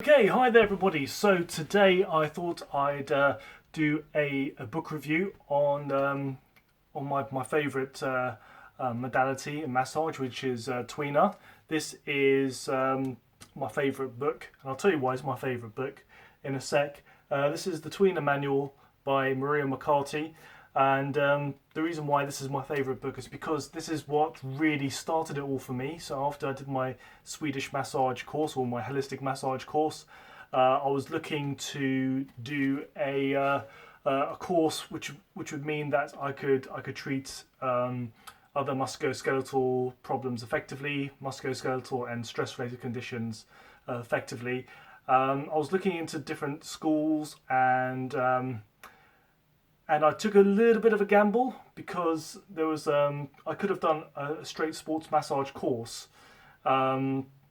Okay, hi there everybody. So today I thought I'd do a book review on my favourite modality in massage, which is Tuina. This is my favourite book, and I'll tell you why it's my favourite book in a sec. This is the Tuina Manual by Maria McCarthy, and the reason why this is my favourite book is because this is what really started it all for me. So after I did my Swedish massage course, or my holistic massage course, I was looking to do a course which would mean that I could treat other musculoskeletal problems effectively, musculoskeletal and stress-related conditions effectively. I was looking into different schools, and I took a little bit of a gamble because there was I could have done a straight sports massage course,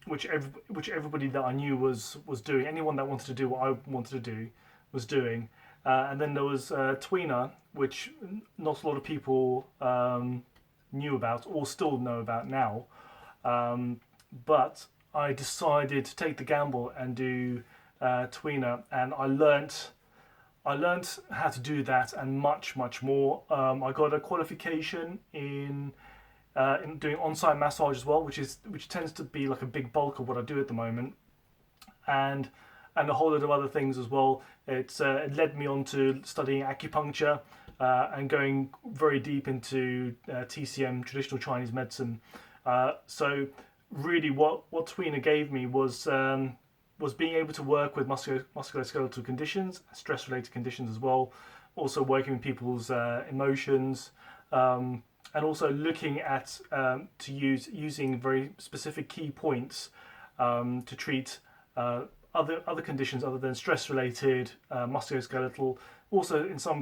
which everybody that I knew was doing. Anyone that wanted to do what I wanted to do was doing. And then there was Tuina, which not a lot of people knew about or still know about now. But I decided to take the gamble and do Tuina, and I learnt how to do that and much more. I got a qualification in doing on-site massage as well, which tends to be like a big bulk of what I do at the moment, and a whole lot of other things as well. It led me on to studying acupuncture and going very deep into TCM, traditional Chinese medicine. So really, what Tuina gave me was being able to work with musculoskeletal conditions, stress-related conditions as well, also working with people's emotions, and also looking at using very specific key points to treat other conditions other than stress-related, musculoskeletal. Also, in some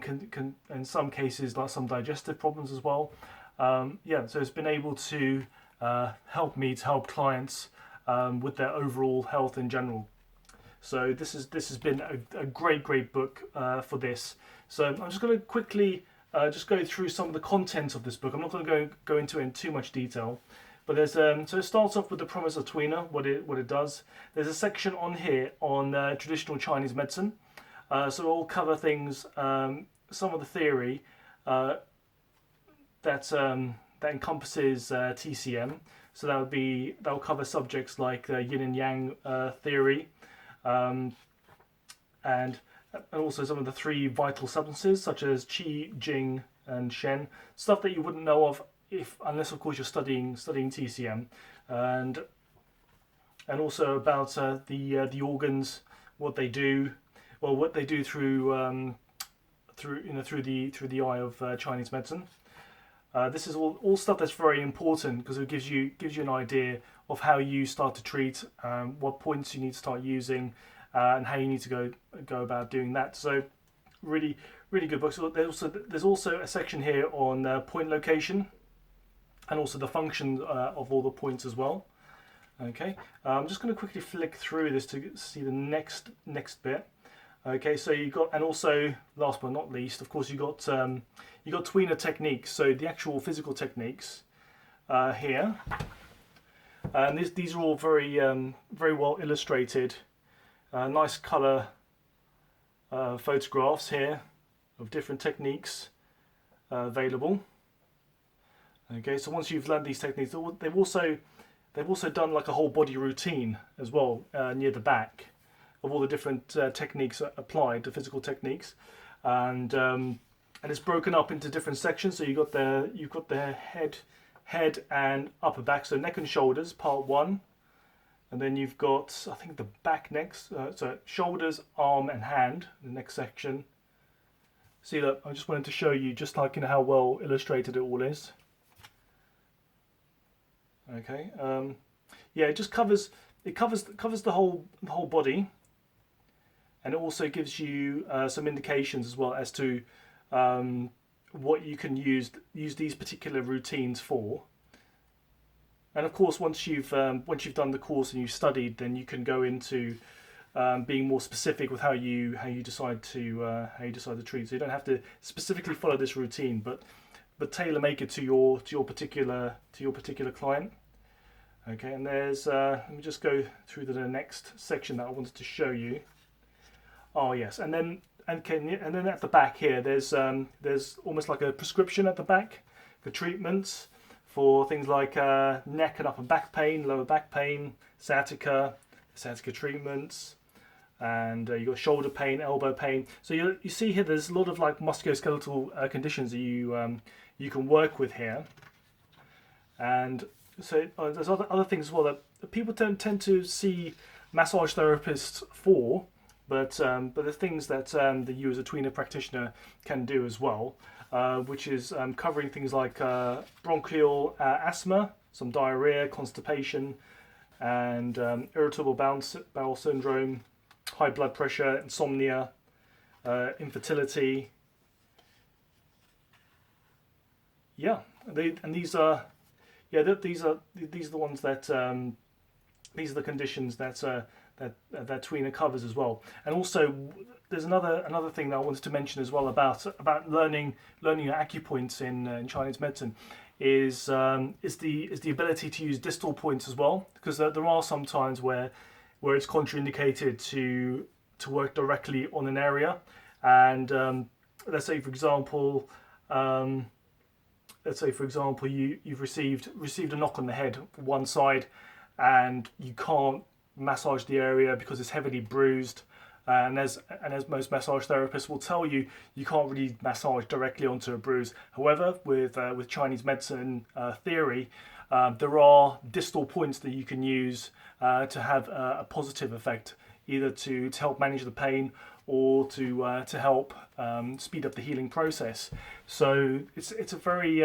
cases, like some digestive problems as well. Yeah, so it's been able to help me to help clients with their overall health in general. So this has been a great book for this. So I'm just going to quickly just go through some of the content of this book. I'm not going to go into it in too much detail, but there's so it starts off with the premise of Tuina, what it does. There's a section on here on traditional Chinese medicine. So we'll cover things, some of the theory that encompasses TCM. So that'll cover subjects like yin and yang theory, and also some of the three vital substances such as qi, jing, and shen. Stuff that you wouldn't know of unless of course you're studying TCM, and also about the organs, what they do, what they do through the eye of Chinese medicine. This is all stuff that's very important because it gives you an idea of how you start to treat, what points you need to start using, and how you need to go about doing that. So really good book. So there's also a section here on point location and also the function of all the points as well. Okay, I'm just going to quickly flick through this to see the next bit. Okay, so you got, and also last but not least, of course, you got Tuina techniques. So the actual physical techniques here, and these are all very well illustrated. Nice color photographs here of different techniques available. Okay, so once you've learned these techniques, they've also done like a whole body routine as well near the back of all the different techniques applied, the physical techniques, and it's broken up into different sections. So you've got the head and upper back, so neck and shoulders, part one, and then you've got, I think, the back next. So shoulders, arm, and hand, the next section. See, look, I just wanted to show you just like how well illustrated it all is. Okay, yeah, it just covers the whole body. And it also gives you some indications as well as to what you can use these particular routines for. And of course, once you've done the course and you've studied, then you can go into being more specific with how you decide to treat. So you don't have to specifically follow this routine, but tailor make it to your particular client. Okay, and there's let me just go through to the next section that I wanted to show you. Oh yes, and then at the back here, there's almost like a prescription at the back for treatments for things like neck and upper back pain, lower back pain, sciatica treatments, and you got shoulder pain, elbow pain. So you see here, there's a lot of like musculoskeletal conditions that you can work with here, and so there's other things as well that people tend to see massage therapists for. But the things that you as a Tuina practitioner can do as well, which is covering things like bronchial asthma, some diarrhea, constipation, and irritable bowel syndrome, high blood pressure, insomnia, infertility. Yeah, these are the ones that these are the conditions that Tuina covers as well. And also, there's another thing that I wanted to mention as well about learning acupoints in Chinese medicine is the ability to use distal points as well, because there are some times where it's contraindicated to work directly on an area, and let's say for example. You've received a knock on the head one side, and you can't massage the area because it's heavily bruised, and as most massage therapists will tell you, you can't really massage directly onto a bruise. However, with Chinese medicine theory, there are distal points that you can use to have a positive effect, either to help manage the pain or to help speed up the healing process. So it's a very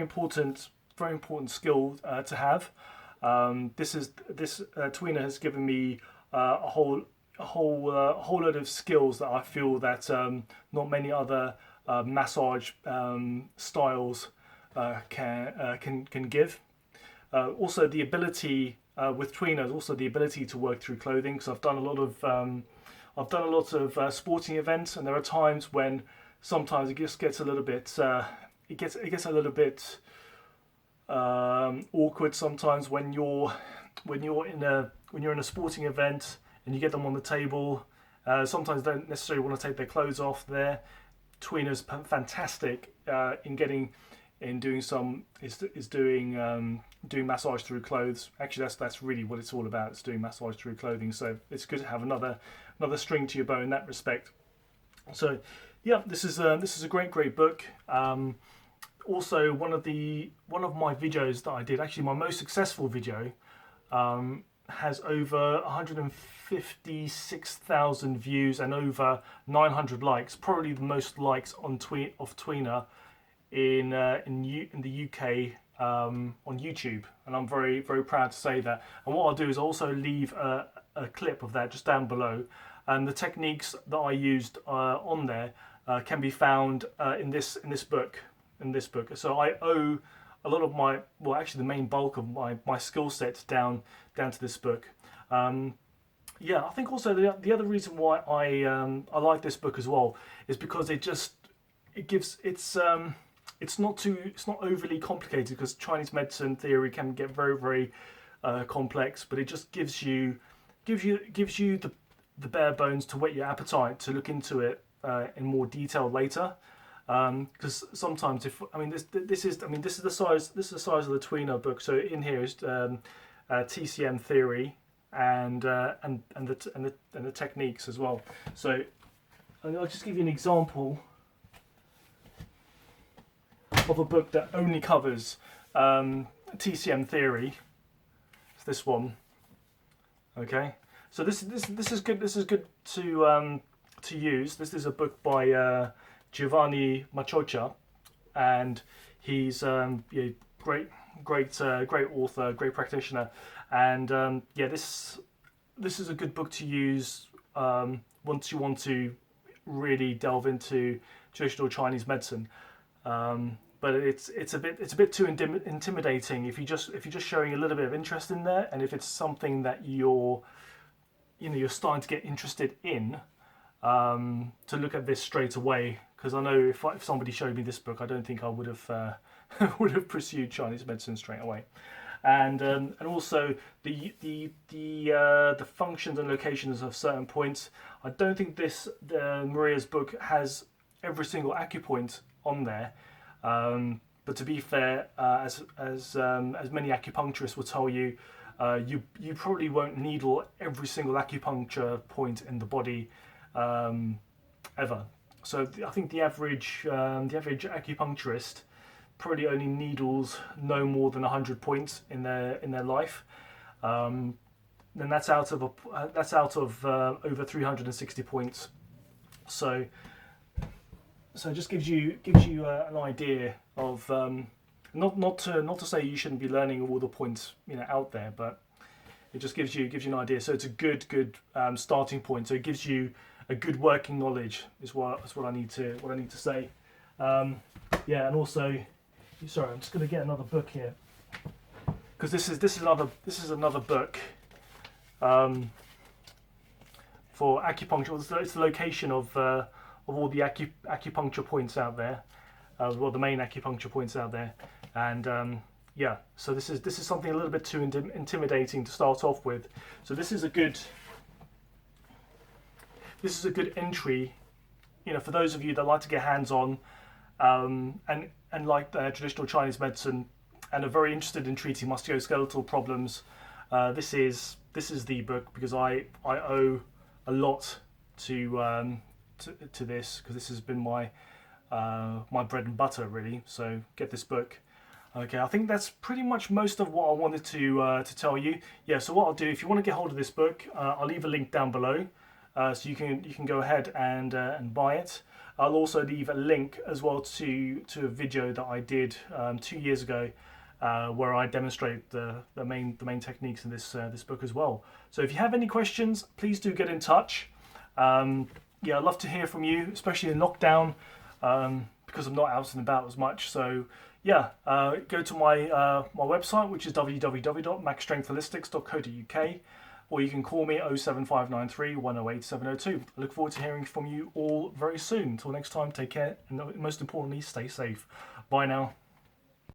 important skill to have. Tuina has given me a whole load of skills that I feel that not many other massage styles can give. Also, the ability with Tuina is also the ability to work through clothing. Because I've done a lot of sporting events, and there are times when sometimes it just gets a little bit it gets a little bit awkward sometimes when you're in a sporting event and you get them on the table. Sometimes they don't necessarily want to take their clothes off there. Tuina's fantastic doing massage through clothes. Actually, that's really what it's all about. It's doing massage through clothing. So it's good to have another string to your bow in that respect. So yeah, this is a great book. Also, one of my videos that I did, actually my most successful video, has over 156,000 views and over 900 likes. Probably the most likes of Tuina in the UK on YouTube, and I'm very proud to say that. And what I'll do is also leave a clip of that just down below, and the techniques that I used on there can be found in this book. So I owe a lot of the main bulk of my skill set down to this book. Yeah, I think also the other reason why I like this book as well is because it's not overly complicated, because Chinese medicine theory can get very complex, but it just gives you the bare bones to whet your appetite to look into it in more detail later. Because sometimes this is the size of the Tuina book. So in here is TCM theory and the techniques as well. So I'll just give you an example of a book that only covers TCM theory. It's this one. Okay, so this is good. This is good to use. This is a book by Giovanni Machocha, and he's great author, great practitioner, and this is a good book to use once you want to really delve into traditional Chinese medicine. But it's a bit too intimidating if you're just showing a little bit of interest in there, and if it's something that you're starting to get interested in, to look at this straight away. Because I know if somebody showed me this book, I don't think I would have pursued Chinese medicine straight away. and also the functions and locations of certain points. I don't think Maria's book has every single acupoint on there. But to be fair, as many acupuncturists will tell you, you probably won't needle every single acupuncture point in the body ever. So I think the average acupuncturist probably only needles no more than 100 points in their life. Then that's out of over 360 points. So it just gives you an idea of not to say you shouldn't be learning all the points out there, but it just gives you an idea. So it's a good starting point. So it gives you a good working knowledge is what I need to say. Yeah, and also, sorry, I'm just going to get another book here because this is another book for acupuncture. It's the location of all the acupuncture points out there, well, the main acupuncture points out there, and yeah. So this is something a little bit too intimidating to start off with. So this is a good entry, for those of you that like to get hands-on, and like traditional Chinese medicine, and are very interested in treating musculoskeletal problems. This is the book, because I owe a lot to this, because this has been my bread and butter, really. So get this book. Okay, I think that's pretty much most of what I wanted to tell you. Yeah, so what I'll do, if you want to get hold of this book, I'll leave a link down below, so you can go ahead and buy it. I'll also leave a link as well to a video that I did 2 years ago, where I demonstrate the main techniques in this book as well. So if you have any questions, please do get in touch. Yeah, I'd love to hear from you, especially in lockdown, because I'm not out and about as much. So yeah, go to my website, which is www.maxstrengthholistics.co.uk, or you can call me 07593 108 702. I look forward to hearing from you all very soon. Until next time, take care, and most importantly, stay safe. Bye now.